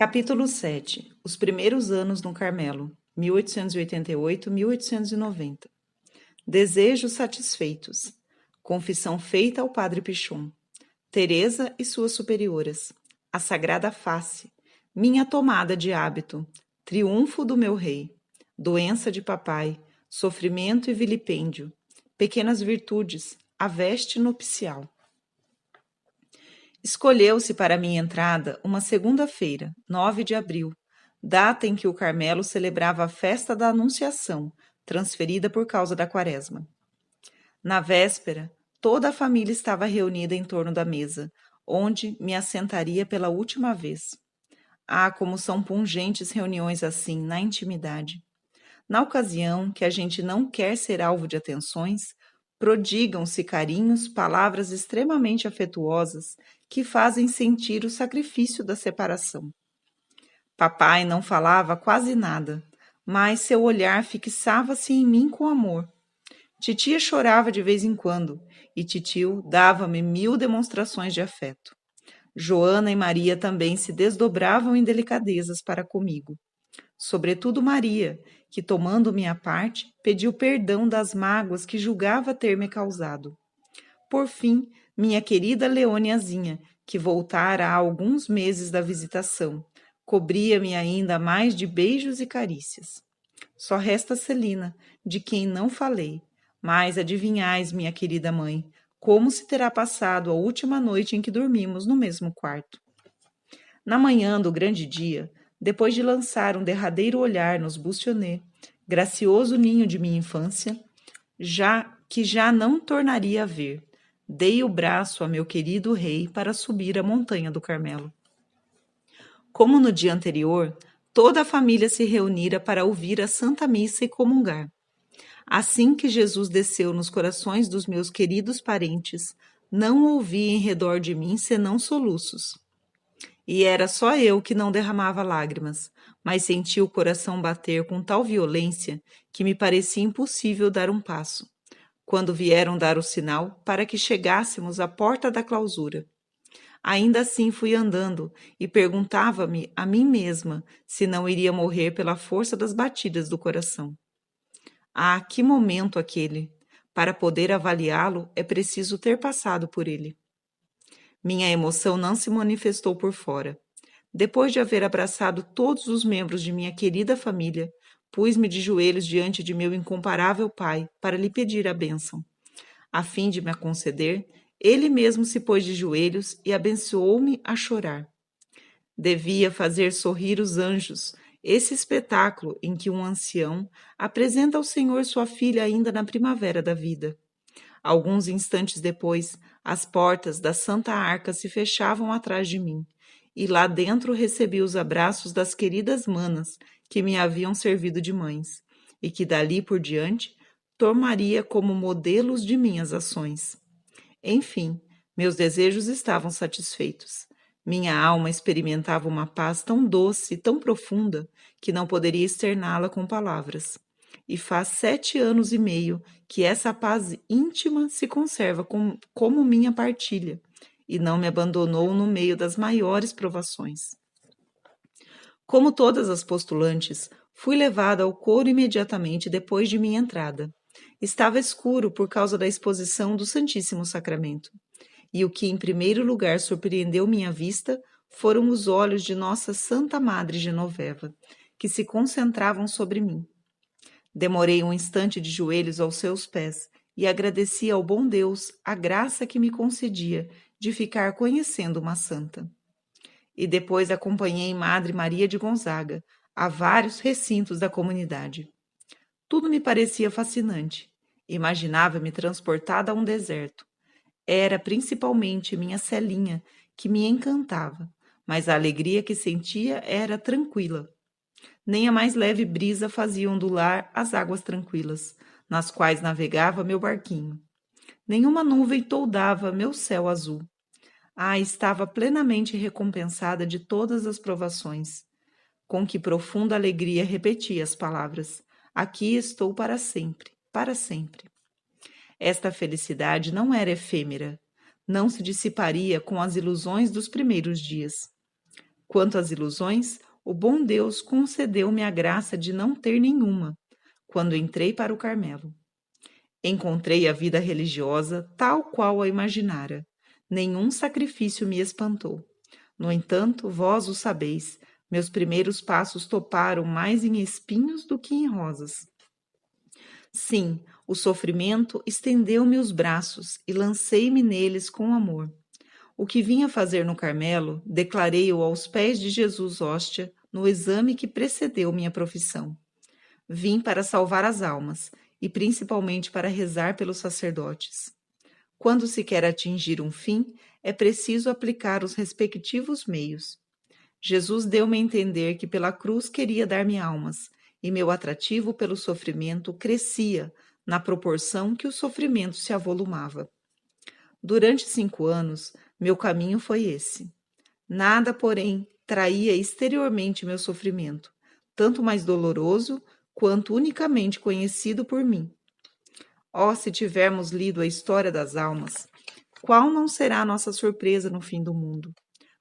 Capítulo 7. Os primeiros anos no Carmelo, 1888-1890. Desejos satisfeitos. Confissão feita ao Padre Pichon. Teresa e suas superioras. A Sagrada Face. Minha tomada de hábito. Triunfo do meu rei. Doença de papai. Sofrimento e vilipêndio. Pequenas virtudes. A veste nupcial. Escolheu-se para minha entrada uma segunda-feira, 9 de abril, data em que o Carmelo celebrava a festa da Anunciação, transferida por causa da Quaresma. Na véspera, toda a família estava reunida em torno da mesa, onde me assentaria pela última vez. Ah, como são pungentes reuniões assim, na intimidade! Na ocasião que a gente não quer ser alvo de atenções, prodigam-se carinhos, palavras extremamente afetuosas que fazem sentir o sacrifício da separação. Papai não falava quase nada, mas seu olhar fixava-se em mim com amor. Titia chorava de vez em quando, e titio dava-me 1000 demonstrações de afeto. Joana e Maria também se desdobravam em delicadezas para comigo. Sobretudo Maria, que, tomando minha parte, pediu perdão das mágoas que julgava ter me causado. Por fim, minha querida Leoniazinha, que voltara há alguns meses da visitação, cobria-me ainda mais de beijos e carícias. Só resta Celina, de quem não falei, mas adivinhais, minha querida mãe, como se terá passado a última noite em que dormimos no mesmo quarto. Na manhã do grande dia, depois de lançar um derradeiro olhar nos Bustionnet, gracioso ninho de minha infância, já não tornaria a ver, dei o braço a meu querido rei para subir a montanha do Carmelo. Como no dia anterior, toda a família se reunira para ouvir a Santa Missa e comungar. Assim que Jesus desceu nos corações dos meus queridos parentes, não ouvi em redor de mim senão soluços. E era só eu que não derramava lágrimas, mas senti o coração bater com tal violência que me parecia impossível dar um passo, quando vieram dar o sinal para que chegássemos à porta da clausura. Ainda assim fui andando e perguntava-me a mim mesma se não iria morrer pela força das batidas do coração. Ah, que momento aquele! Para poder avaliá-lo, é preciso ter passado por ele. Minha emoção não se manifestou por fora. Depois de haver abraçado todos os membros de minha querida família, pus-me de joelhos diante de meu incomparável pai para lhe pedir a bênção. A fim de me a conceder, ele mesmo se pôs de joelhos e abençoou-me a chorar. Devia fazer sorrir os anjos, esse espetáculo em que um ancião apresenta ao Senhor sua filha ainda na primavera da vida. Alguns instantes depois, as portas da Santa Arca se fechavam atrás de mim, e lá dentro recebi os abraços das queridas manas que me haviam servido de mães, e que dali por diante tomaria como modelos de minhas ações. Enfim, meus desejos estavam satisfeitos. Minha alma experimentava uma paz tão doce e tão profunda que não poderia externá-la com palavras. E faz 7 anos e meio que essa paz íntima se conserva como minha partilha e não me abandonou no meio das maiores provações. Como todas as postulantes, fui levada ao coro imediatamente depois de minha entrada. Estava escuro por causa da exposição do Santíssimo Sacramento. E o que em primeiro lugar surpreendeu minha vista foram os olhos de Nossa Santa Madre Genoveva, que se concentravam sobre mim. Demorei um instante de joelhos aos seus pés e agradeci ao bom Deus a graça que me concedia de ficar conhecendo uma santa. E depois acompanhei Madre Maria de Gonzaga a vários recintos da comunidade. Tudo me parecia fascinante. Imaginava-me transportada a um deserto. Era principalmente minha Celinha que me encantava, mas a alegria que sentia era tranquila. Nem a mais leve brisa fazia ondular as águas tranquilas, nas quais navegava meu barquinho. Nenhuma nuvem toldava meu céu azul. Ah, estava plenamente recompensada de todas as provações. Com que profunda alegria repetia as palavras: aqui estou para sempre, para sempre. Esta felicidade não era efêmera, não se dissiparia com as ilusões dos primeiros dias. Quanto às ilusões, o bom Deus concedeu-me a graça de não ter nenhuma, quando entrei para o Carmelo. Encontrei a vida religiosa tal qual a imaginara. Nenhum sacrifício me espantou. No entanto, vós o sabeis, meus primeiros passos toparam mais em espinhos do que em rosas. Sim, o sofrimento estendeu-me os braços e lancei-me neles com amor. O que vinha fazer no Carmelo, declarei-o aos pés de Jesus hóstia, no exame que precedeu minha profissão. Vim para salvar as almas, e principalmente para rezar pelos sacerdotes. Quando se quer atingir um fim, é preciso aplicar os respectivos meios. Jesus deu-me a entender que pela cruz queria dar-me almas, e meu atrativo pelo sofrimento crescia na proporção que o sofrimento se avolumava. Durante 5 anos, meu caminho foi esse. Nada, porém, traía exteriormente meu sofrimento, tanto mais doloroso quanto unicamente conhecido por mim. Oh, se tivermos lido a história das almas, qual não será a nossa surpresa no fim do mundo?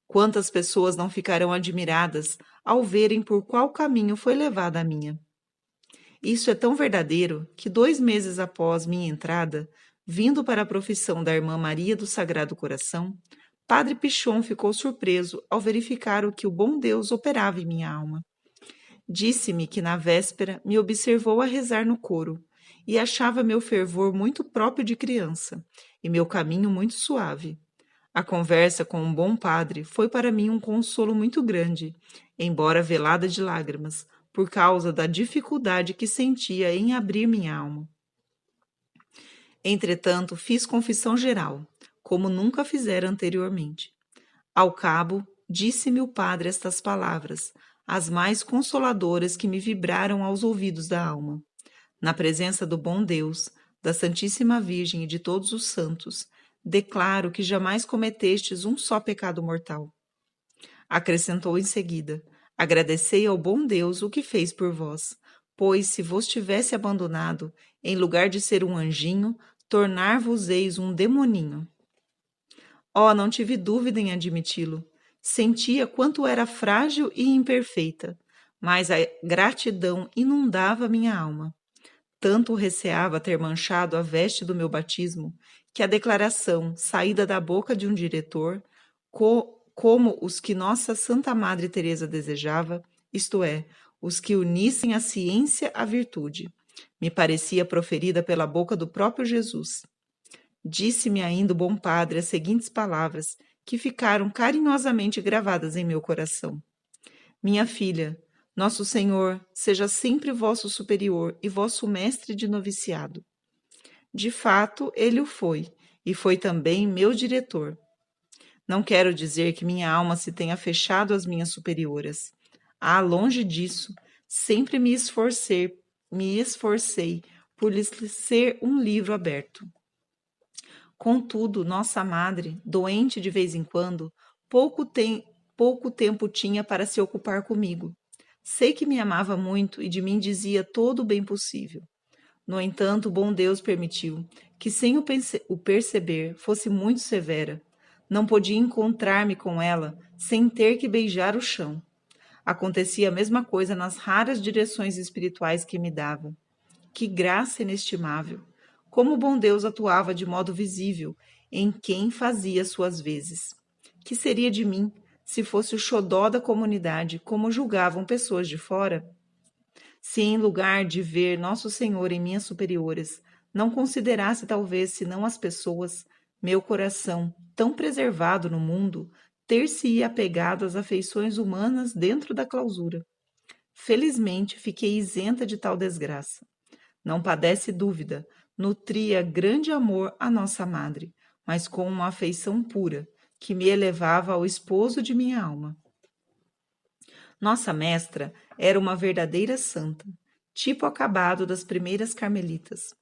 Quantas pessoas não ficarão admiradas ao verem por qual caminho foi levada a minha? Isso é tão verdadeiro que 2 meses após minha entrada, vindo para a profissão da Irmã Maria do Sagrado Coração, Padre Pichon ficou surpreso ao verificar o que o bom Deus operava em minha alma. Disse-me que na véspera me observou a rezar no coro e achava meu fervor muito próprio de criança e meu caminho muito suave. A conversa com um bom padre foi para mim um consolo muito grande, embora velada de lágrimas, por causa da dificuldade que sentia em abrir minha alma. Entretanto, fiz confissão geral, como nunca fizera anteriormente. Ao cabo, disse-me o padre estas palavras, as mais consoladoras que me vibraram aos ouvidos da alma. Na presença do bom Deus, da Santíssima Virgem e de todos os santos, declaro que jamais cometestes um só pecado mortal. Acrescentou em seguida: agradecei ao bom Deus o que fez por vós, pois se vos tivesse abandonado, em lugar de ser um anjinho, tornar-vos-eis um demoninho. Oh, não tive dúvida em admiti-lo. Sentia quanto era frágil e imperfeita, mas a gratidão inundava minha alma. Tanto receava ter manchado a veste do meu batismo, que a declaração, saída da boca de um diretor, como os que nossa Santa Madre Teresa desejava, isto é, os que unissem a ciência à virtude, me parecia proferida pela boca do próprio Jesus. Disse-me ainda o bom padre as seguintes palavras, que ficaram carinhosamente gravadas em meu coração. Minha filha, nosso Senhor seja sempre vosso superior e vosso mestre de noviciado. De fato, ele o foi, e foi também meu diretor. Não quero dizer que minha alma se tenha fechado às minhas superioras. Ah, longe disso, sempre me esforcei por lhes ser um livro aberto. Contudo, nossa madre, doente de vez em quando, pouco tempo tinha para se ocupar comigo. Sei que me amava muito e de mim dizia todo o bem possível. No entanto, o bom Deus permitiu que, sem o perceber, fosse muito severa. Não podia encontrar-me com ela sem ter que beijar o chão. Acontecia a mesma coisa nas raras direções espirituais que me dava. Que graça inestimável! Como o bom Deus atuava de modo visível em quem fazia suas vezes. Que seria de mim se fosse o xodó da comunidade, como julgavam pessoas de fora? Se em lugar de ver Nosso Senhor em minhas superiores, não considerasse talvez senão as pessoas, meu coração, tão preservado no mundo, ter-se-ia apegado às afeições humanas dentro da clausura. Felizmente fiquei isenta de tal desgraça. Não padece dúvida, nutria grande amor à nossa madre, mas com uma afeição pura, que me elevava ao esposo de minha alma. Nossa mestra era uma verdadeira santa, tipo acabado das primeiras carmelitas.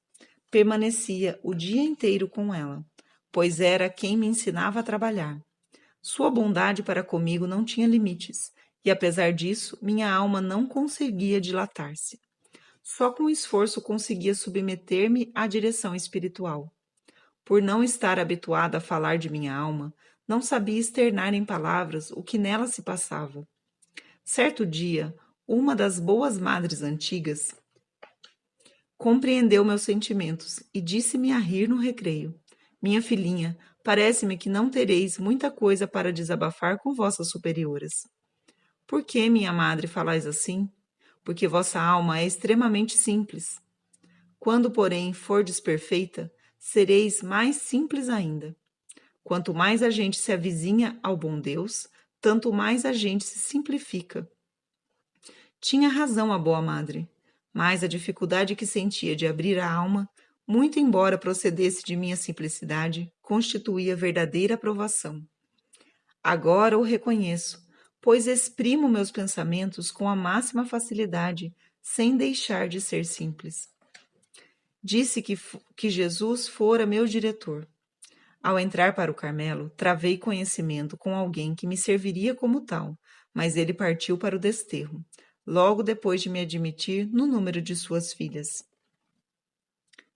Permanecia o dia inteiro com ela, pois era quem me ensinava a trabalhar. Sua bondade para comigo não tinha limites, e apesar disso, minha alma não conseguia dilatar-se. Só com esforço conseguia submeter-me à direção espiritual. Por não estar habituada a falar de minha alma, Não sabia externar em palavras o que nela se passava. Certo dia, uma das boas madres antigas compreendeu meus sentimentos e disse-me a rir no recreio: Minha filhinha, parece-me que não tereis muita coisa para desabafar com vossas superioras. Por que, minha madre, falais assim? Porque vossa alma é extremamente simples. Quando, porém, fordes perfeita, sereis mais simples ainda. Quanto mais a gente se avizinha ao bom Deus, tanto mais a gente se simplifica. Tinha razão a boa madre, mas a dificuldade que sentia de abrir a alma, muito embora procedesse de minha simplicidade, constituía verdadeira aprovação. Agora o reconheço, pois exprimo meus pensamentos com a máxima facilidade, sem deixar de ser simples. Disse que Jesus fora meu diretor. Ao entrar para o Carmelo, travei conhecimento com alguém que me serviria como tal, mas ele partiu para o desterro, logo depois de me admitir no número de suas filhas.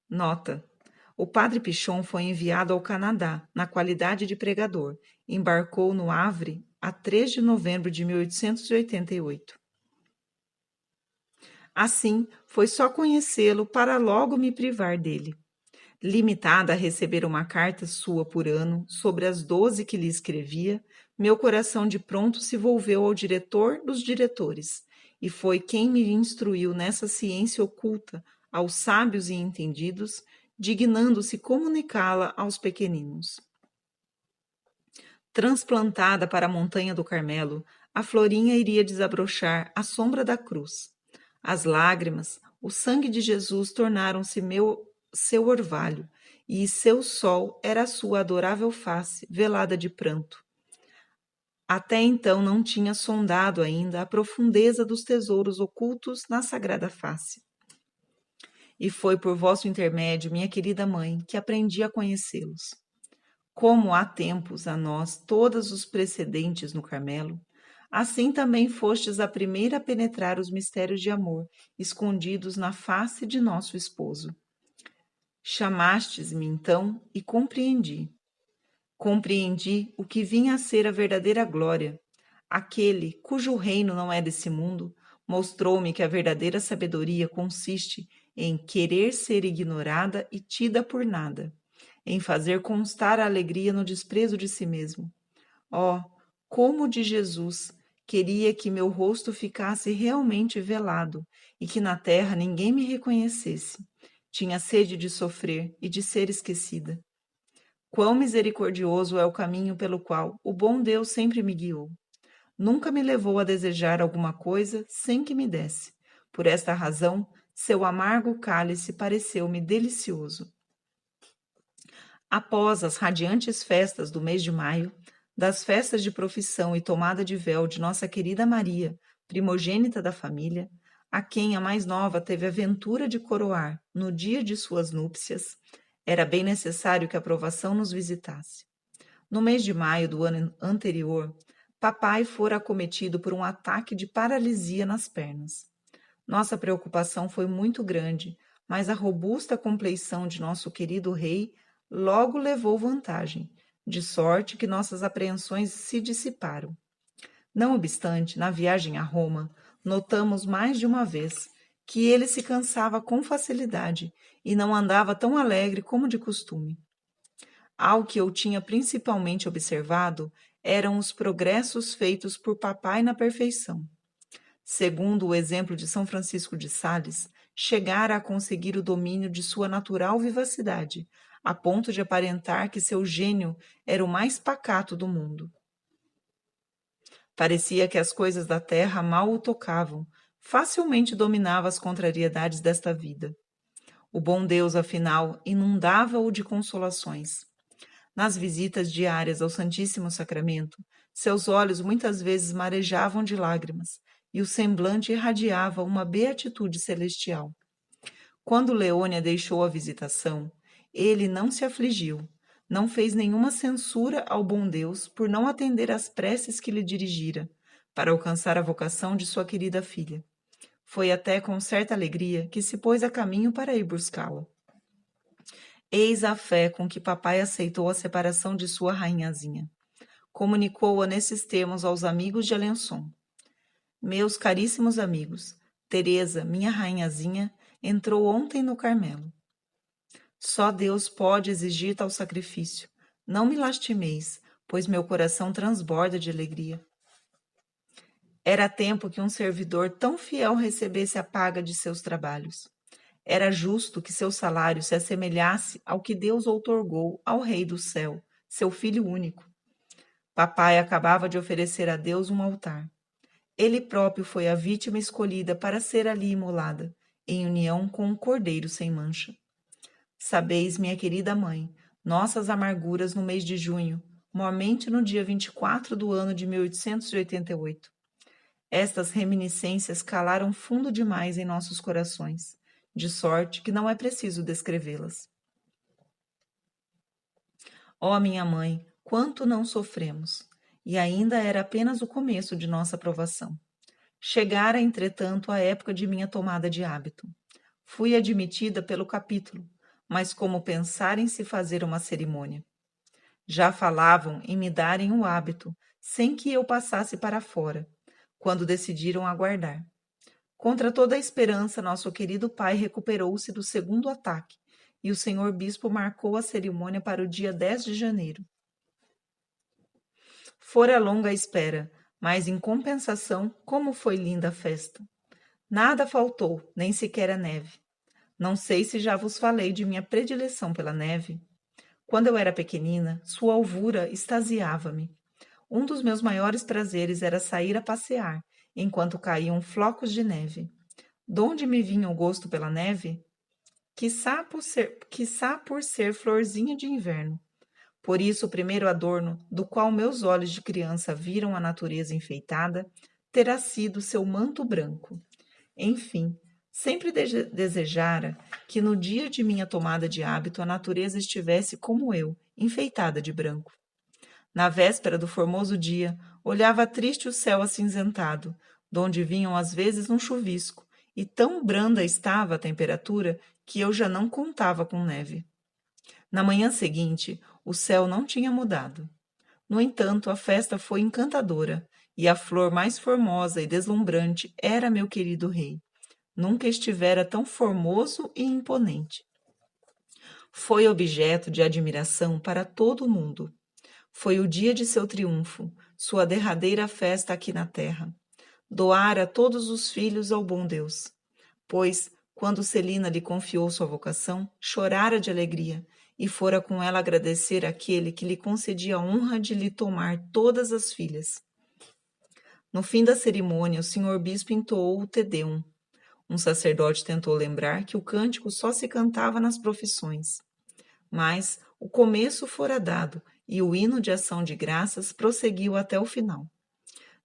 Nota: o padre Pichon foi enviado ao Canadá, na qualidade de pregador. Embarcou no Havre a 3 de novembro de 1888. Assim, foi só conhecê-lo para logo me privar dele. Limitada a receber uma carta sua por ano sobre as 12 que lhe escrevia, meu coração de pronto se volveu ao diretor dos diretores, e foi quem me instruiu nessa ciência oculta aos sábios e entendidos, dignando-se comunicá-la aos pequeninos. Transplantada para a montanha do Carmelo, a Florinha iria desabrochar à sombra da cruz. As lágrimas, o sangue de Jesus tornaram-se seu orvalho, e seu sol era a sua adorável face, velada de pranto. Até então não tinha sondado ainda a profundeza dos tesouros ocultos na sagrada face. E foi por vosso intermédio, minha querida mãe, que aprendi a conhecê-los. Como há tempos a nós todos os precedentes no Carmelo, assim também fostes a primeira a penetrar os mistérios de amor escondidos na face de nosso esposo. Chamastes-me então e compreendi. Compreendi o que vinha a ser a verdadeira glória. Aquele cujo reino não é desse mundo mostrou-me que a verdadeira sabedoria consiste em querer ser ignorada e tida por nada, em fazer constar a alegria no desprezo de si mesmo. Oh, como de Jesus queria que meu rosto ficasse realmente velado e que na terra ninguém me reconhecesse. Tinha sede de sofrer e de ser esquecida. Quão misericordioso é o caminho pelo qual o bom Deus sempre me guiou. Nunca me levou a desejar alguma coisa sem que me desse. Por esta razão, seu amargo cálice pareceu-me delicioso. Após as radiantes festas do mês de maio, das festas de profissão e tomada de véu de nossa querida Maria, primogênita da família, a quem a mais nova teve a ventura de coroar no dia de suas núpcias, era bem necessário que a aprovação nos visitasse. No mês de maio do ano anterior, papai fora acometido por um ataque de paralisia nas pernas. Nossa preocupação foi muito grande, mas a robusta compleição de nosso querido rei logo levou vantagem, de sorte que nossas apreensões se dissiparam. Não obstante, na viagem a Roma, notamos mais de uma vez que ele se cansava com facilidade e não andava tão alegre como de costume. Algo que eu tinha principalmente observado eram os progressos feitos por papai na perfeição. Segundo o exemplo de São Francisco de Sales, chegara a conseguir o domínio de sua natural vivacidade, a ponto de aparentar que seu gênio era o mais pacato do mundo. Parecia que as coisas da terra mal o tocavam, facilmente dominava as contrariedades desta vida. O bom Deus, afinal, inundava-o de consolações. Nas visitas diárias ao Santíssimo Sacramento, seus olhos muitas vezes marejavam de lágrimas e o semblante irradiava uma beatitude celestial. Quando Leônia deixou a visitação, ele não se afligiu, não fez nenhuma censura ao bom Deus por não atender às preces que lhe dirigira, para alcançar a vocação de sua querida filha. Foi até com certa alegria que se pôs a caminho para ir buscá-la. Eis a fé com que papai aceitou a separação de sua rainhazinha. comunicou-a nesses termos aos amigos de Alençon. Meus caríssimos amigos, Teresa, minha rainhazinha, entrou ontem no Carmelo. Só Deus pode exigir tal sacrifício. Não me lastimeis, pois meu coração transborda de alegria. Era tempo que um servidor tão fiel recebesse a paga de seus trabalhos. Era justo que seu salário se assemelhasse ao que Deus outorgou ao Rei do céu, seu filho único. Papai acabava de oferecer a Deus um altar. Ele próprio foi a vítima escolhida para ser ali imolada, em união com um cordeiro sem mancha. Sabeis, minha querida mãe, nossas amarguras no mês de junho, mormente no dia 24 do ano de 1888. Estas reminiscências calaram fundo demais em nossos corações, de sorte que não é preciso descrevê-las. Ó minha mãe, quanto não sofremos! E ainda era apenas o começo de nossa provação. Chegara, entretanto, a época de minha tomada de hábito. Fui admitida pelo capítulo, mas como pensar em se fazer uma cerimônia? Já falavam em me darem o hábito, sem que eu passasse para fora, quando decidiram aguardar. Contra toda a esperança, nosso querido pai recuperou-se do segundo ataque, e o senhor bispo marcou a cerimônia para o dia 10 de janeiro. Fora longa a espera, mas em compensação, como foi linda a festa! Nada faltou, nem sequer a neve. Não sei se já vos falei de minha predileção pela neve. Quando eu era pequenina, sua alvura extasiava-me. Um dos meus maiores prazeres era sair a passear, enquanto caíam flocos de neve. Donde me vinha o gosto pela neve? Quiçá por ser florzinha de inverno. Por isso, o primeiro adorno do qual meus olhos de criança viram a natureza enfeitada terá sido seu manto branco. Enfim, sempre desejara que no dia de minha tomada de hábito a natureza estivesse como eu, enfeitada de branco. Na véspera do formoso dia, olhava triste o céu acinzentado, donde vinham às vezes um chuvisco, e tão branda estava a temperatura que eu já não contava com neve. Na manhã seguinte, o céu não tinha mudado. No entanto, a festa foi encantadora, e a flor mais formosa e deslumbrante era meu querido rei. Nunca estivera tão formoso e imponente. Foi objeto de admiração para todo o mundo. Foi o dia de seu triunfo, sua derradeira festa aqui na terra. Doara todos os filhos ao bom Deus. Pois, quando Celina lhe confiou sua vocação, chorara de alegria, e fora com ela agradecer àquele que lhe concedia a honra de lhe tomar todas as filhas. No fim da cerimônia, o senhor bispo entoou o Te Deum. Um sacerdote tentou lembrar que o cântico só se cantava nas profissões. Mas o começo fora dado e o hino de ação de graças prosseguiu até o final.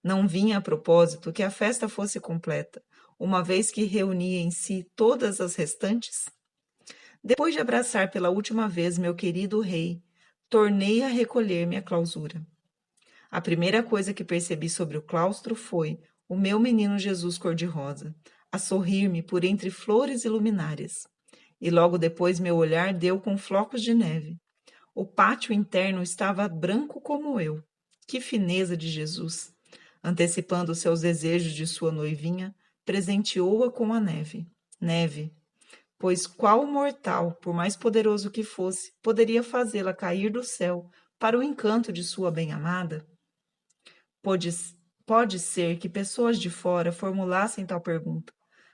Não vinha a propósito que a festa fosse completa, uma vez que reunia em si todas as restantes? Depois de abraçar pela última vez meu querido rei, tornei a recolher-me à clausura. A primeira coisa que percebi sobre o claustro foi o meu menino Jesus cor-de-rosa, a sorrir-me por entre flores e luminárias. E logo depois meu olhar deu com flocos de neve. O pátio interno estava branco como eu. Que fineza de Jesus! Antecipando seus desejos de sua noivinha, presenteou-a com a neve. Neve! Pois qual mortal, por mais poderoso que fosse, poderia fazê-la cair do céu para o encanto de sua bem-amada? Pode ser que pessoas de fora formulassem tal pergunta,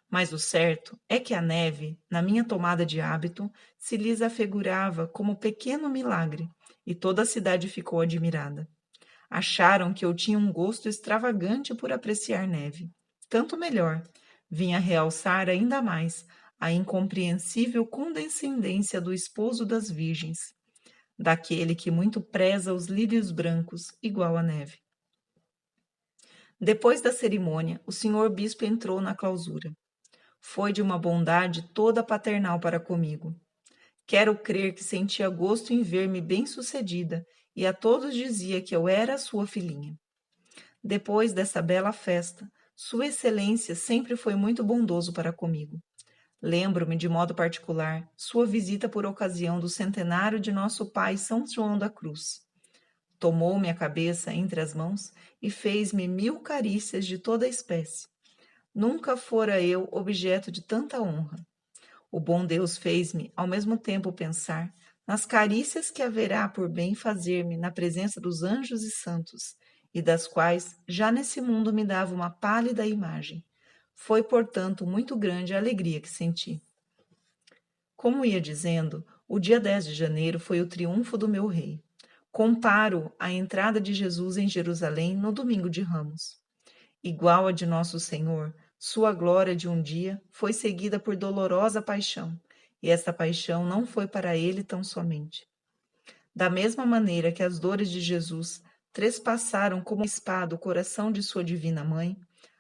mas o certo é que a neve, na minha tomada de hábito, se lhes afigurava como pequeno milagre, e toda a cidade ficou admirada. Acharam que eu tinha um gosto extravagante por apreciar neve. Tanto melhor, vinha realçar ainda mais a incompreensível condescendência do esposo das virgens, daquele que muito preza os lírios brancos, igual à neve. Depois da cerimônia, o senhor bispo entrou na clausura. Foi de uma bondade toda paternal para comigo. Quero crer que sentia gosto em ver-me bem-sucedida e a todos dizia que eu era a sua filhinha. Depois dessa bela festa, Sua Excelência sempre foi muito bondoso para comigo. Lembro-me de modo particular sua visita por ocasião do centenário de nosso pai São João da Cruz. Tomou-me a cabeça entre as mãos e fez-me 1000 carícias de toda a espécie. Nunca fora eu objeto de tanta honra. O bom Deus fez-me, ao mesmo tempo, pensar nas carícias que haverá por bem fazer-me na presença dos anjos e santos, e das quais já nesse mundo me dava uma pálida imagem. Foi, portanto, muito grande a alegria que senti. Como ia dizendo, o dia 10 de janeiro foi o triunfo do meu rei. Comparo a entrada de Jesus em Jerusalém no domingo de Ramos. Igual a de nosso Senhor, sua glória de um dia foi seguida por dolorosa paixão, e esta paixão não foi para ele tão somente. Da mesma maneira que as dores de Jesus trespassaram como espada o coração de sua divina mãe,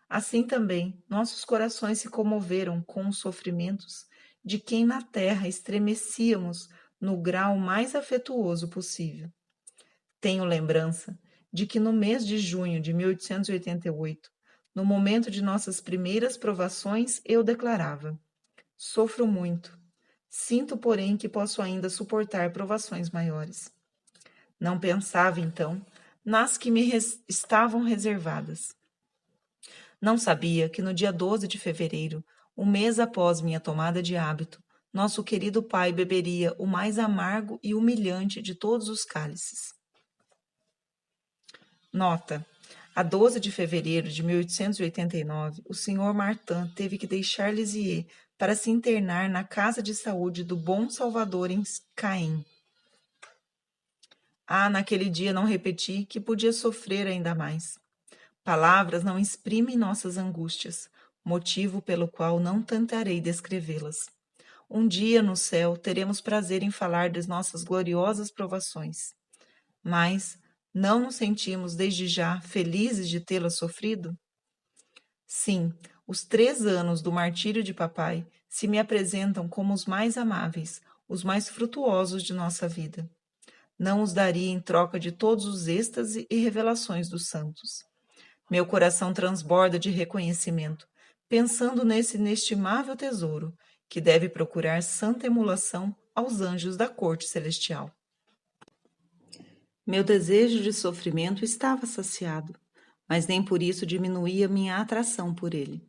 assim também nossos corações se comoveram com os sofrimentos de quem na terra estremecíamos no grau mais afetuoso possível. Tenho lembrança de que no mês de junho de 1888, no momento de nossas primeiras provações, eu declarava: sofro muito. Sinto, porém, que posso ainda suportar provações maiores. Não pensava, então, nas que me estavam reservadas. Não sabia que no dia 12 de fevereiro, um mês após minha tomada de hábito, nosso querido pai beberia o mais amargo e humilhante de todos os cálices. Nota: a 12 de fevereiro de 1889, o Sr. Martin teve que deixar Lisieux para se internar na casa de saúde do Bom Salvador em Caen. Naquele dia não repeti que podia sofrer ainda mais. Palavras não exprimem nossas angústias, motivo pelo qual não tentarei descrevê-las. Um dia no céu teremos prazer em falar das nossas gloriosas provações. Mas não nos sentimos desde já felizes de tê-las sofrido? Sim, os 3 anos do martírio de papai se me apresentam como os mais amáveis, os mais frutuosos de nossa vida. Não os daria em troca de todos os êxtases e revelações dos santos. Meu coração transborda de reconhecimento, pensando nesse inestimável tesouro, que deve procurar santa emulação aos anjos da corte celestial. Meu desejo de sofrimento estava saciado, mas nem por isso diminuía minha atração por ele.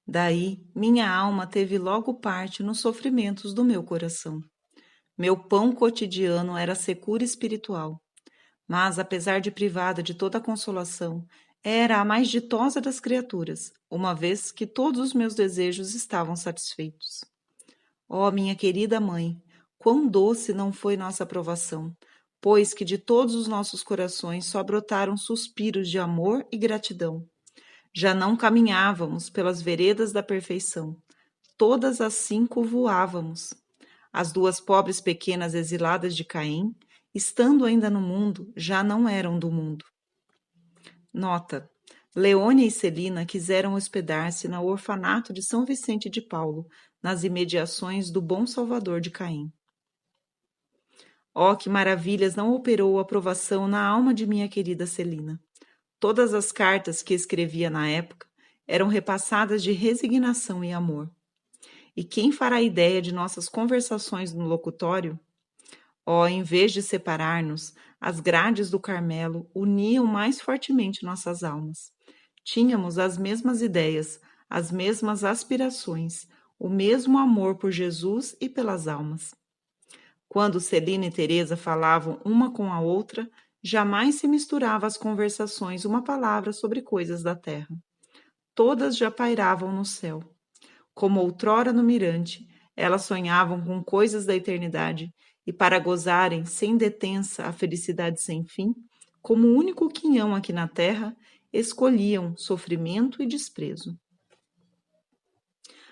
Daí, minha alma teve logo parte nos sofrimentos do meu coração. Meu pão cotidiano era a secura espiritual, mas, apesar de privada de toda a consolação, era a mais ditosa das criaturas, uma vez que todos os meus desejos estavam satisfeitos. Ó, minha querida mãe, quão doce não foi nossa aprovação, pois que de todos os nossos corações só brotaram suspiros de amor e gratidão. Já não caminhávamos pelas veredas da perfeição, todas as 5 voávamos. As 2 pobres pequenas exiladas de Caim, estando ainda no mundo, já não eram do mundo. Nota: Leônia e Celina quiseram hospedar-se no orfanato de São Vicente de Paulo, nas imediações do Bom Salvador de Caim. Oh, que maravilhas não operou a aprovação na alma de minha querida Celina. Todas as cartas que escrevia na época eram repassadas de resignação e amor. E quem fará ideia de nossas conversações no locutório? Oh, em vez de separar-nos, as grades do Carmelo uniam mais fortemente nossas almas. Tínhamos as mesmas ideias, as mesmas aspirações, o mesmo amor por Jesus e pelas almas. Quando Celina e Teresa falavam uma com a outra, jamais se misturava às conversações uma palavra sobre coisas da terra. Todas já pairavam no céu. Como outrora no mirante, elas sonhavam com coisas da eternidade e, para gozarem sem detença a felicidade sem fim, como único quinhão aqui na terra, escolhiam sofrimento e desprezo.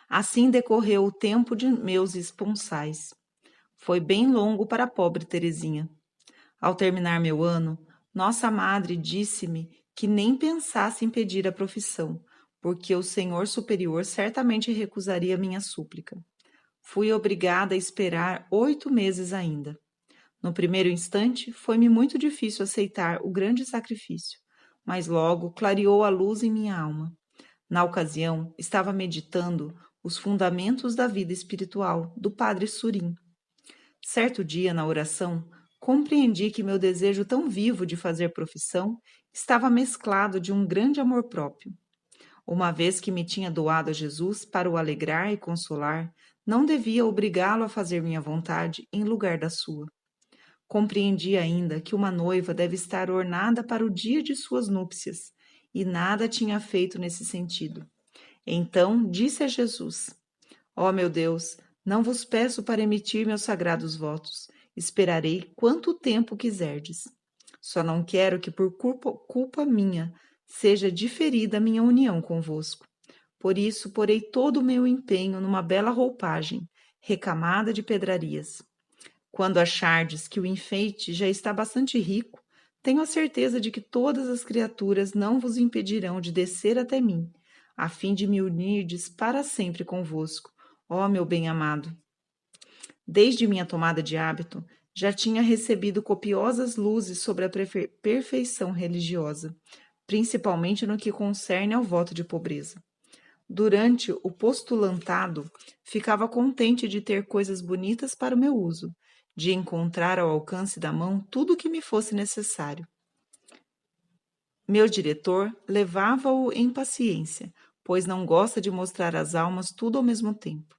Assim decorreu o tempo de meus esponsais. Foi bem longo para a pobre Terezinha. Ao terminar meu ano, nossa madre disse-me que nem pensasse em pedir a profissão, porque o Senhor Superior certamente recusaria minha súplica. Fui obrigada a esperar 8 meses ainda. No primeiro instante, foi-me muito difícil aceitar o grande sacrifício, mas logo clareou a luz em minha alma. Na ocasião, estava meditando os fundamentos da vida espiritual do padre Surim. Certo dia, na oração, compreendi que meu desejo tão vivo de fazer profissão estava mesclado de um grande amor próprio. Uma vez que me tinha doado a Jesus para o alegrar e consolar, não devia obrigá-lo a fazer minha vontade em lugar da sua. Compreendi ainda que uma noiva deve estar ornada para o dia de suas núpcias, e nada tinha feito nesse sentido. Então disse a Jesus: Ó meu Deus, não vos peço para emitir meus sagrados votos. Esperarei quanto tempo quiserdes. Só não quero que por culpa minha seja diferida a minha união convosco. Por isso porei todo o meu empenho numa bela roupagem, recamada de pedrarias. Quando achardes que o enfeite já está bastante rico, tenho a certeza de que todas as criaturas não vos impedirão de descer até mim, a fim de me unirdes para sempre convosco, ó meu bem-amado. Desde minha tomada de hábito, já tinha recebido copiosas luzes sobre a perfeição religiosa, principalmente no que concerne ao voto de pobreza. Durante o postulantado, ficava contente de ter coisas bonitas para o meu uso, de encontrar ao alcance da mão tudo o que me fosse necessário. Meu diretor levava-o em paciência, pois não gosta de mostrar às almas tudo ao mesmo tempo.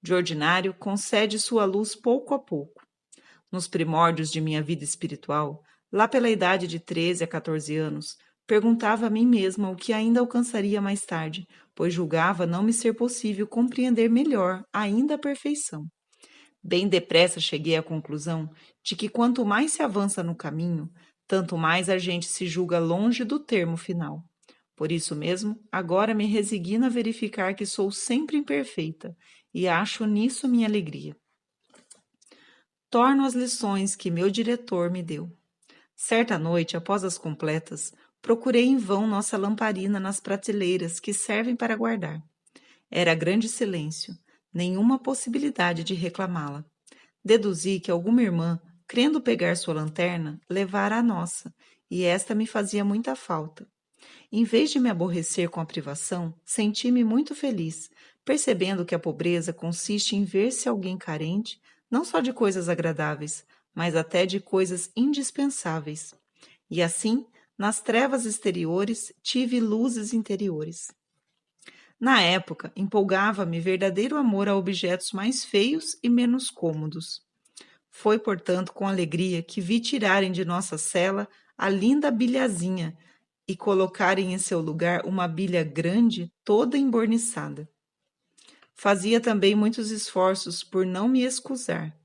De ordinário, concede sua luz pouco a pouco. Nos primórdios de minha vida espiritual, lá pela idade de 13 a 14 anos, perguntava a mim mesma o que ainda alcançaria mais tarde, pois julgava não me ser possível compreender melhor ainda a perfeição. Bem depressa cheguei à conclusão de que quanto mais se avança no caminho, tanto mais a gente se julga longe do termo final. Por isso mesmo, agora me resigno a verificar que sou sempre imperfeita e acho nisso minha alegria. Torno as lições que meu diretor me deu. Certa noite, após as completas, procurei em vão nossa lamparina nas prateleiras que servem para guardar. Era grande silêncio, nenhuma possibilidade de reclamá-la. Deduzi que alguma irmã, crendo pegar sua lanterna, levara a nossa, e esta me fazia muita falta. Em vez de me aborrecer com a privação, senti-me muito feliz, percebendo que a pobreza consiste em ver-se alguém carente, não só de coisas agradáveis, mas até de coisas indispensáveis. E assim, nas trevas exteriores, tive luzes interiores. Na época, empolgava-me verdadeiro amor a objetos mais feios e menos cômodos. Foi, portanto, com alegria que vi tirarem de nossa cela a linda bilhazinha e colocarem em seu lugar uma bilha grande, toda emborniçada. Fazia também muitos esforços por não me excusar,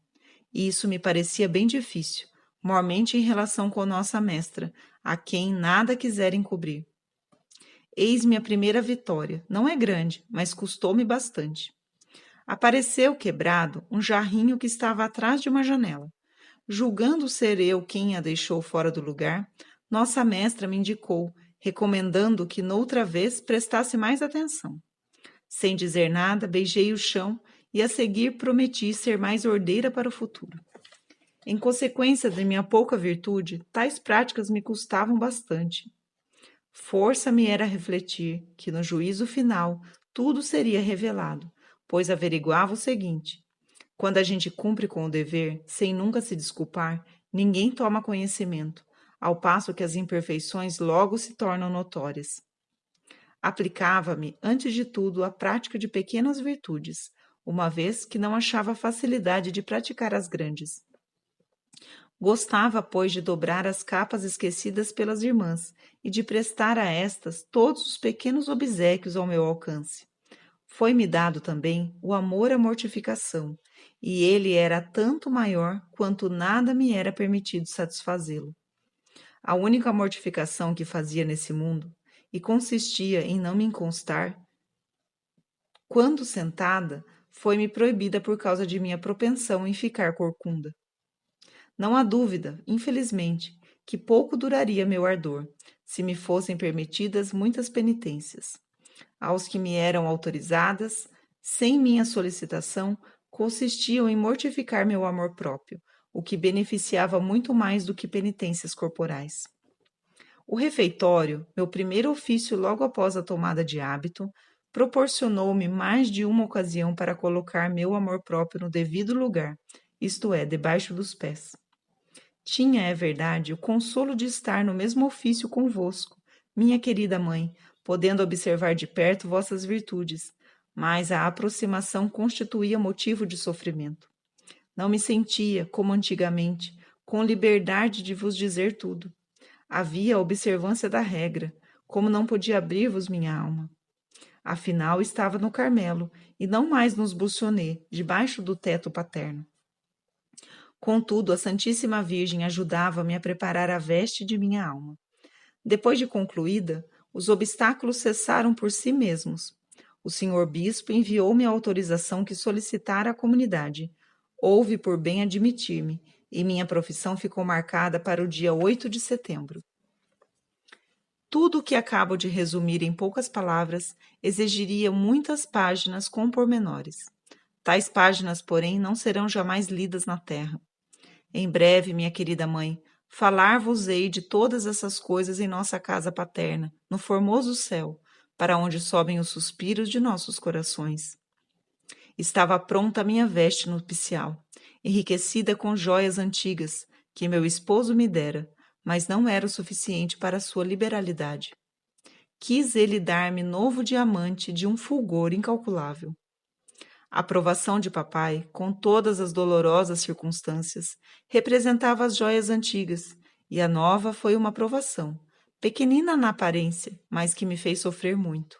e isso me parecia bem difícil, mormente em relação com nossa mestra, a quem nada quisera encobrir. Eis minha primeira vitória, não é grande, mas custou-me bastante. Apareceu quebrado um jarrinho que estava atrás de uma janela. Julgando ser eu quem a deixou fora do lugar, nossa mestra me indicou, recomendando que noutra vez prestasse mais atenção. Sem dizer nada, beijei o chão e a seguir prometi ser mais ordeira para o futuro. Em consequência de minha pouca virtude, tais práticas me custavam bastante. Força me era refletir que no juízo final tudo seria revelado, pois averiguava o seguinte: quando a gente cumpre com o dever, sem nunca se desculpar, ninguém toma conhecimento, ao passo que as imperfeições logo se tornam notórias. Aplicava-me, antes de tudo, à prática de pequenas virtudes, uma vez que não achava facilidade de praticar as grandes. Gostava, pois, de dobrar as capas esquecidas pelas irmãs e de prestar a estas todos os pequenos obséquios ao meu alcance. Foi-me dado também o amor à mortificação, e ele era tanto maior quanto nada me era permitido satisfazê-lo. A única mortificação que fazia nesse mundo, e consistia em não me encostar, quando sentada, foi-me proibida por causa de minha propensão em ficar corcunda. Não há dúvida, infelizmente, que pouco duraria meu ardor, se me fossem permitidas muitas penitências. Aos que me eram autorizadas, sem minha solicitação, consistiam em mortificar meu amor próprio, o que beneficiava muito mais do que penitências corporais. O refeitório, meu primeiro ofício logo após a tomada de hábito, proporcionou-me mais de uma ocasião para colocar meu amor próprio no devido lugar, isto é, debaixo dos pés. Tinha, é verdade, o consolo de estar no mesmo ofício convosco, minha querida mãe, podendo observar de perto vossas virtudes, mas a aproximação constituía motivo de sofrimento. Não me sentia, como antigamente, com liberdade de vos dizer tudo. Havia a observância da regra, como não podia abrir-vos minha alma. Afinal, estava no Carmelo, e não mais nos Bussonnet, debaixo do teto paterno. Contudo, a Santíssima Virgem ajudava-me a preparar a veste de minha alma. Depois de concluída, os obstáculos cessaram por si mesmos. O senhor bispo enviou-me a autorização que solicitara à comunidade. Houve por bem admitir-me, e minha profissão ficou marcada para o dia 8 de setembro. Tudo o que acabo de resumir em poucas palavras exigiria muitas páginas com pormenores. Tais páginas, porém, não serão jamais lidas na terra. Em breve, minha querida mãe, falar-vos-ei de todas essas coisas em nossa casa paterna, no formoso céu, para onde sobem os suspiros de nossos corações. Estava pronta a minha veste nupcial, enriquecida com joias antigas, que meu esposo me dera, mas não era o suficiente para a sua liberalidade. Quis ele dar-me novo diamante de um fulgor incalculável. A aprovação de papai, com todas as dolorosas circunstâncias, representava as joias antigas, e a nova foi uma aprovação, pequenina na aparência, mas que me fez sofrer muito.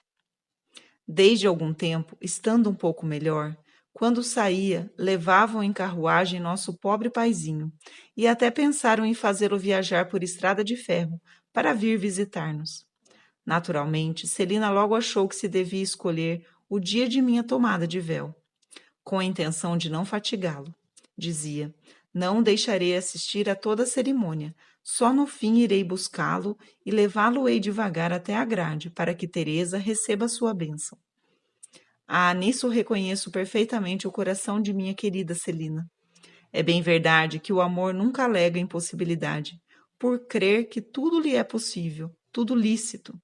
Desde algum tempo, estando um pouco melhor, quando saía, levavam em carruagem nosso pobre paizinho, e até pensaram em fazê-lo viajar por estrada de ferro para vir visitar-nos. Naturalmente, Celina logo achou que se devia escolher o dia de minha tomada de véu, com a intenção de não fatigá-lo. Dizia: não deixarei assistir a toda a cerimônia, só no fim irei buscá-lo e levá-lo-ei devagar até a grade, para que Teresa receba sua bênção. Ah, nisso reconheço perfeitamente o coração de minha querida Celina. É bem verdade que o amor nunca alega impossibilidade, por crer que tudo lhe é possível, tudo lícito.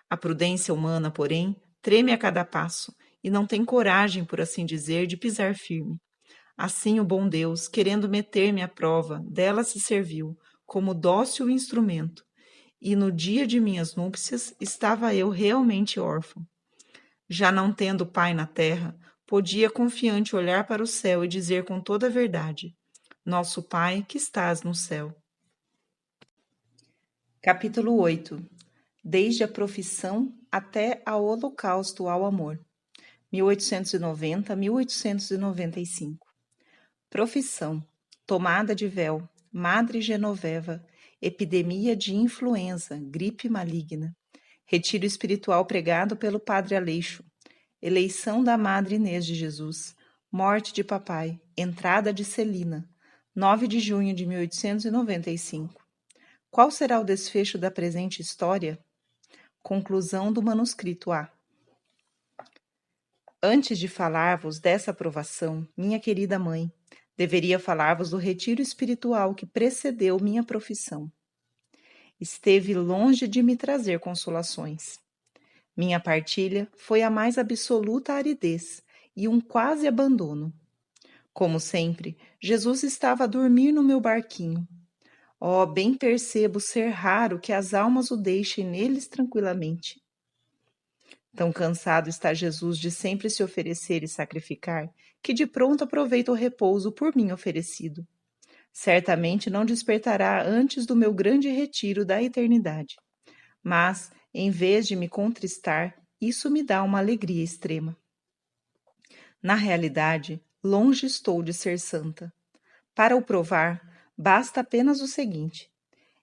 A prudência humana, porém, treme a cada passo e não tem coragem, por assim dizer, de pisar firme. Assim o bom Deus, querendo meter-me à prova, dela se serviu, como dócil instrumento, e no dia de minhas núpcias estava eu realmente órfão. Já não tendo pai na terra, podia confiante olhar para o céu e dizer com toda a verdade: Nosso Pai que estás no céu. Capítulo 8. Desde a profissão até ao holocausto ao amor. 1890-1895. Profissão: tomada de véu, Madre Genoveva, epidemia de influenza, gripe maligna, retiro espiritual pregado pelo Padre Aleixo, eleição da Madre Inês de Jesus, morte de papai, entrada de Celina, 9 de junho de 1895. Qual será o desfecho da presente história? Conclusão do manuscrito A. Antes de falar-vos dessa aprovação, minha querida mãe, deveria falar-vos do retiro espiritual que precedeu minha profissão. Esteve longe de me trazer consolações. Minha partilha foi a mais absoluta aridez e um quase abandono. Como sempre, Jesus estava a dormir no meu barquinho. Oh, bem percebo ser raro que as almas o deixem neles tranquilamente. Tão cansado está Jesus de sempre se oferecer e sacrificar, que de pronto aproveita o repouso por mim oferecido. Certamente não despertará antes do meu grande retiro da eternidade. Mas, em vez de me contristar, isso me dá uma alegria extrema. Na realidade, longe estou de ser santa. Para o provar, basta apenas o seguinte: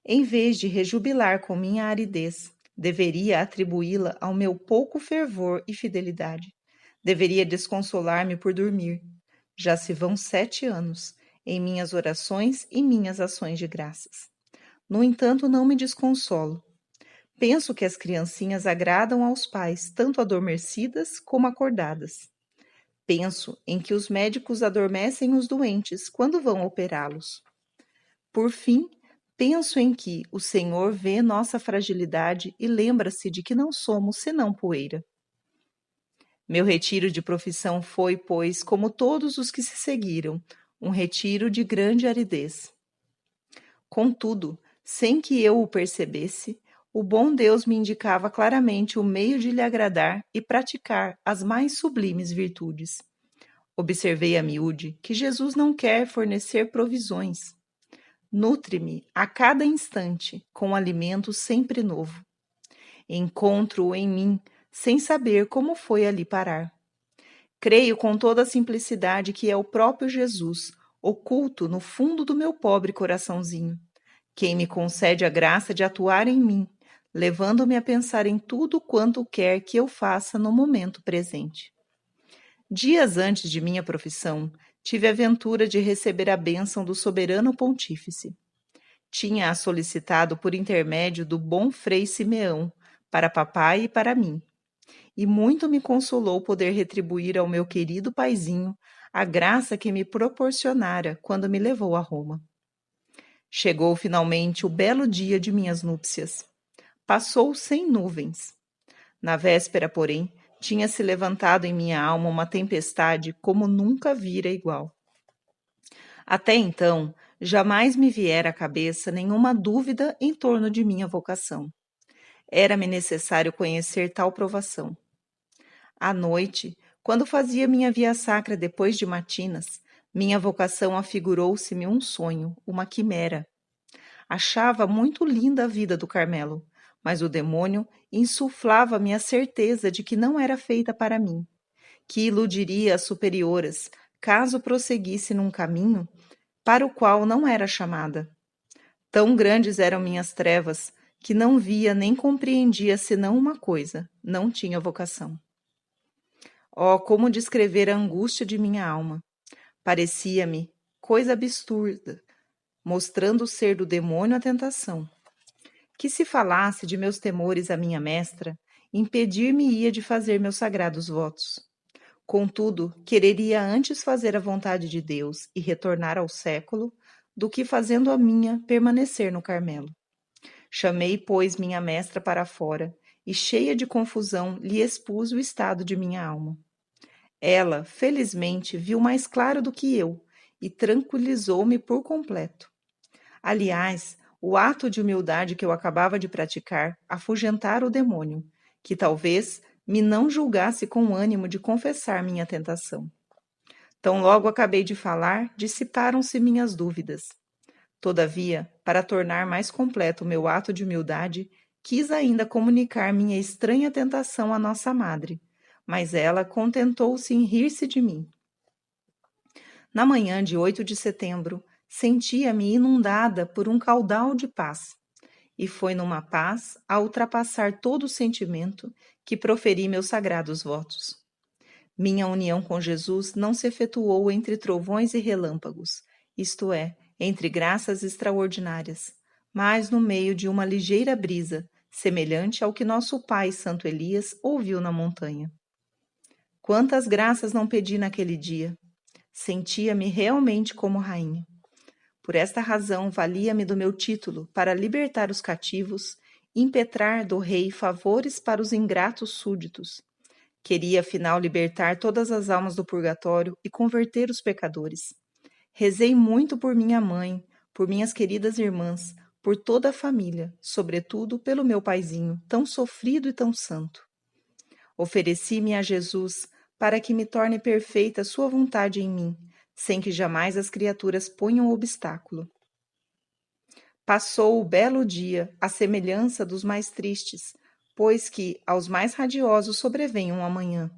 em vez de rejubilar com minha aridez, deveria atribuí-la ao meu pouco fervor e fidelidade. Deveria desconsolar-me por dormir. Já se vão 7 anos, em minhas orações e minhas ações de graças. No entanto, não me desconsolo. Penso que as criancinhas agradam aos pais, tanto adormecidas como acordadas. Penso em que os médicos adormecem os doentes quando vão operá-los. Por fim, penso em que o Senhor vê nossa fragilidade e lembra-se de que não somos senão poeira. Meu retiro de profissão foi, pois, como todos os que se seguiram, um retiro de grande aridez. Contudo, sem que eu o percebesse, o bom Deus me indicava claramente o meio de lhe agradar e praticar as mais sublimes virtudes. Observei a miúde que Jesus não quer fornecer provisões. Nutre-me a cada instante com alimento sempre novo. Encontro-o em mim, sem saber como foi ali parar. Creio com toda a simplicidade que é o próprio Jesus, oculto no fundo do meu pobre coraçãozinho, quem me concede a graça de atuar em mim, levando-me a pensar em tudo quanto quer que eu faça no momento presente. Dias antes de minha profissão, tive a ventura de receber a bênção do soberano pontífice. Tinha-a solicitado por intermédio do bom Frei Simeão, para papai e para mim. E muito me consolou poder retribuir ao meu querido paizinho a graça que me proporcionara quando me levou a Roma. Chegou finalmente o belo dia de minhas núpcias. Passou sem nuvens. Na véspera, porém, tinha se levantado em minha alma uma tempestade como nunca vira igual. Até então, jamais me viera à cabeça nenhuma dúvida em torno de minha vocação. Era-me necessário conhecer tal provação. À noite, quando fazia minha via sacra depois de matinas, minha vocação afigurou-se-me um sonho, uma quimera. Achava muito linda a vida do Carmelo, mas o demônio insuflava-me a certeza de que não era feita para mim, que iludiria as superioras, caso prosseguisse num caminho para o qual não era chamada. Tão grandes eram minhas trevas, que não via nem compreendia senão uma coisa: não tinha vocação. Oh, como descrever a angústia de minha alma! Parecia-me coisa absurda, mostrando ser do demônio a tentação. Que se falasse de meus temores à minha mestra, impedir-me-ia de fazer meus sagrados votos. Contudo, quereria antes fazer a vontade de Deus e retornar ao século, do que fazendo a minha permanecer no Carmelo. Chamei, pois, minha mestra para fora, e cheia de confusão lhe expus o estado de minha alma. Ela, felizmente, viu mais claro do que eu, e tranquilizou-me por completo. Aliás, o ato de humildade que eu acabava de praticar afugentara o demônio, que talvez me não julgasse com ânimo de confessar minha tentação. Tão logo acabei de falar, dissiparam-se minhas dúvidas. Todavia, para tornar mais completo o meu ato de humildade, quis ainda comunicar minha estranha tentação à nossa madre, mas ela contentou-se em rir-se de mim. Na manhã de 8 de setembro, sentia-me inundada por um caudal de paz, e foi numa paz, a ultrapassar todo o sentimento, que proferi meus sagrados votos. Minha união com Jesus não se efetuou entre trovões e relâmpagos, isto é, entre graças extraordinárias, mas no meio de uma ligeira brisa, semelhante ao que nosso pai Santo Elias ouviu na montanha. Quantas graças não pedi naquele dia! Sentia-me realmente como rainha. Por esta razão, valia-me do meu título para libertar os cativos, impetrar do rei favores para os ingratos súditos. Queria, afinal, libertar todas as almas do purgatório e converter os pecadores. Rezei muito por minha mãe, por minhas queridas irmãs, por toda a família, sobretudo pelo meu paizinho, tão sofrido e tão santo. Ofereci-me a Jesus para que me torne perfeita sua vontade em mim, sem que jamais as criaturas ponham obstáculo. Passou o belo dia, à semelhança dos mais tristes, pois que aos mais radiosos sobrevém um amanhã.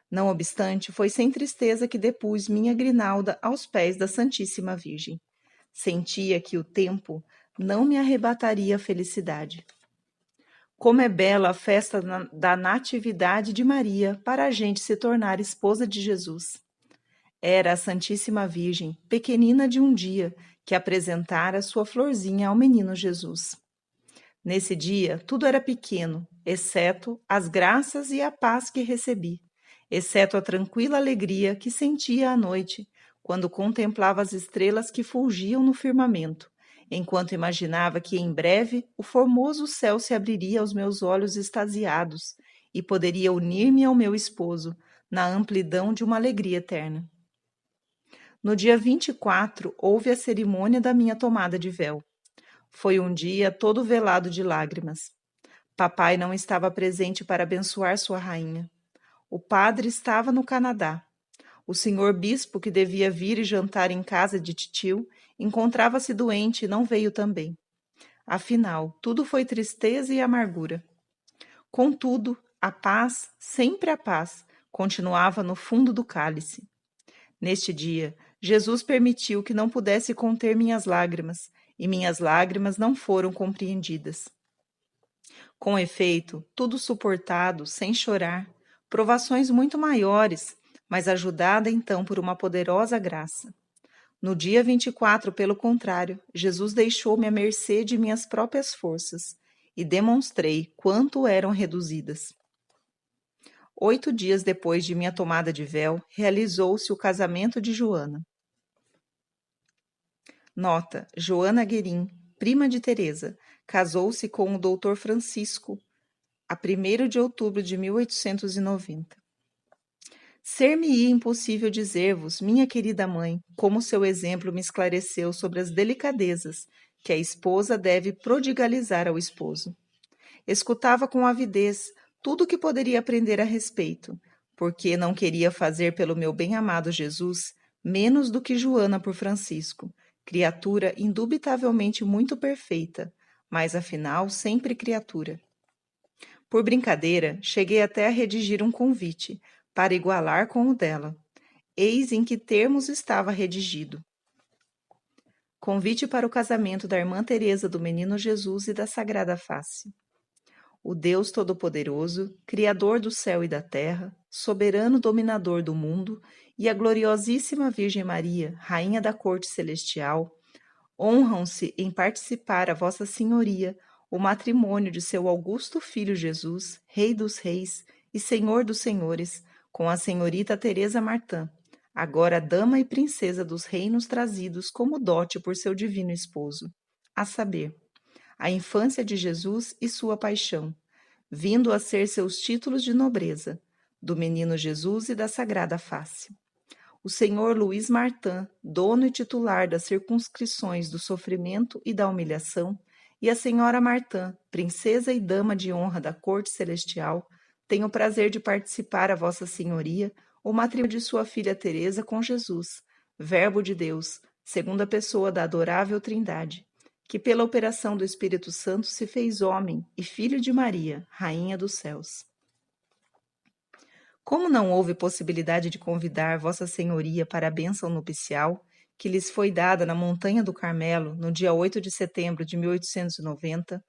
Não obstante, foi sem tristeza que depus minha grinalda aos pés da Santíssima Virgem. Sentia que o tempo não me arrebataria a felicidade. Como é bela a festa da Natividade de Maria para a gente se tornar esposa de Jesus. Era a Santíssima Virgem, pequenina de um dia, que apresentara sua florzinha ao menino Jesus. Nesse dia, tudo era pequeno, exceto as graças e a paz que recebi, exceto a tranquila alegria que sentia à noite, quando contemplava as estrelas que fulgiam no firmamento, enquanto imaginava que em breve o formoso céu se abriria aos meus olhos extasiados e poderia unir-me ao meu esposo na amplidão de uma alegria eterna. No dia 24, houve a cerimônia da minha tomada de véu. Foi um dia todo velado de lágrimas. Papai não estava presente para abençoar sua rainha. O padre estava no Canadá. O senhor bispo, que devia vir e jantar em casa de titio, encontrava-se doente e não veio também. Afinal, tudo foi tristeza e amargura. Contudo, a paz, sempre a paz, continuava no fundo do cálice. Neste dia, Jesus permitiu que não pudesse conter minhas lágrimas, e minhas lágrimas não foram compreendidas. Com efeito, tudo suportado, sem chorar, provações muito maiores, mas ajudada então por uma poderosa graça. No dia 24, pelo contrário, Jesus deixou-me à mercê de minhas próprias forças e demonstrei quanto eram reduzidas. 8 dias depois de minha tomada de véu, realizou-se o casamento de Joana. Nota: Joana Guerin, prima de Teresa, casou-se com o Dr. Francisco, a 1º de outubro de 1890. Ser-me-ia impossível dizer-vos, minha querida mãe, como seu exemplo me esclareceu sobre as delicadezas que a esposa deve prodigalizar ao esposo. Escutava com avidez tudo o que poderia aprender a respeito, porque não queria fazer pelo meu bem-amado Jesus menos do que Joana por Francisco, criatura indubitavelmente muito perfeita, mas afinal sempre criatura. Por brincadeira, cheguei até a redigir um convite, para igualar com o dela. Eis em que termos estava redigido. Convite para o casamento da irmã Teresa do Menino Jesus e da Sagrada Face. O Deus Todo-Poderoso, Criador do céu e da terra, soberano dominador do mundo, e a gloriosíssima Virgem Maria, Rainha da Corte Celestial, honram-se em participar a Vossa Senhoria o matrimônio de seu augusto filho Jesus, Rei dos Reis e Senhor dos Senhores, com a senhorita Teresa Martã, agora dama e princesa dos reinos trazidos como dote por seu divino esposo, a saber, a infância de Jesus e sua paixão, vindo a ser seus títulos de nobreza, do menino Jesus e da Sagrada Face. O senhor Luís Martã, dono e titular das circunscrições do sofrimento e da humilhação, e a senhora Martã, princesa e dama de honra da corte celestial, tem o prazer de participar a Vossa Senhoria o matrimônio de sua filha Teresa com Jesus, Verbo de Deus, segunda pessoa da adorável Trindade, que pela operação do Espírito Santo se fez homem e filho de Maria, Rainha dos Céus. Como não houve possibilidade de convidar Vossa Senhoria para a bênção nupcial, que lhes foi dada na Montanha do Carmelo, no dia 8 de setembro de 1890,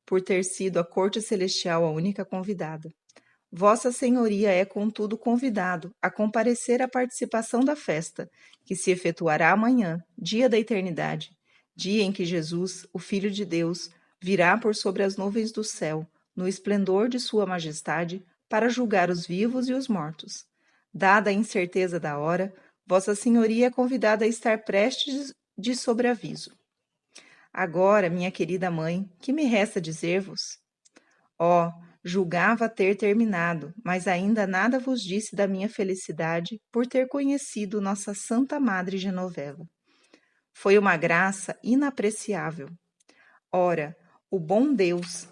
por ter sido a Corte Celestial a única convidada, Vossa Senhoria é, contudo, convidado a comparecer à participação da festa, que se efetuará amanhã, dia da eternidade, dia em que Jesus, o Filho de Deus, virá por sobre as nuvens do céu, no esplendor de sua majestade, para julgar os vivos e os mortos. Dada a incerteza da hora, Vossa Senhoria é convidada a estar prestes de sobreaviso. Agora, minha querida mãe, que me resta dizer-vos? Ó, julgava ter terminado, mas ainda nada vos disse da minha felicidade por ter conhecido nossa Santa Madre Genoveva. Foi uma graça inapreciável. Ora, o bom Deus,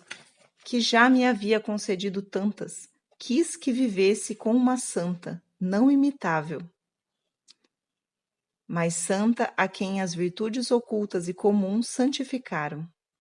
que já me havia concedido tantas, quis que vivesse com uma santa, não imitável, mas santa a quem as virtudes ocultas e comuns santificaram.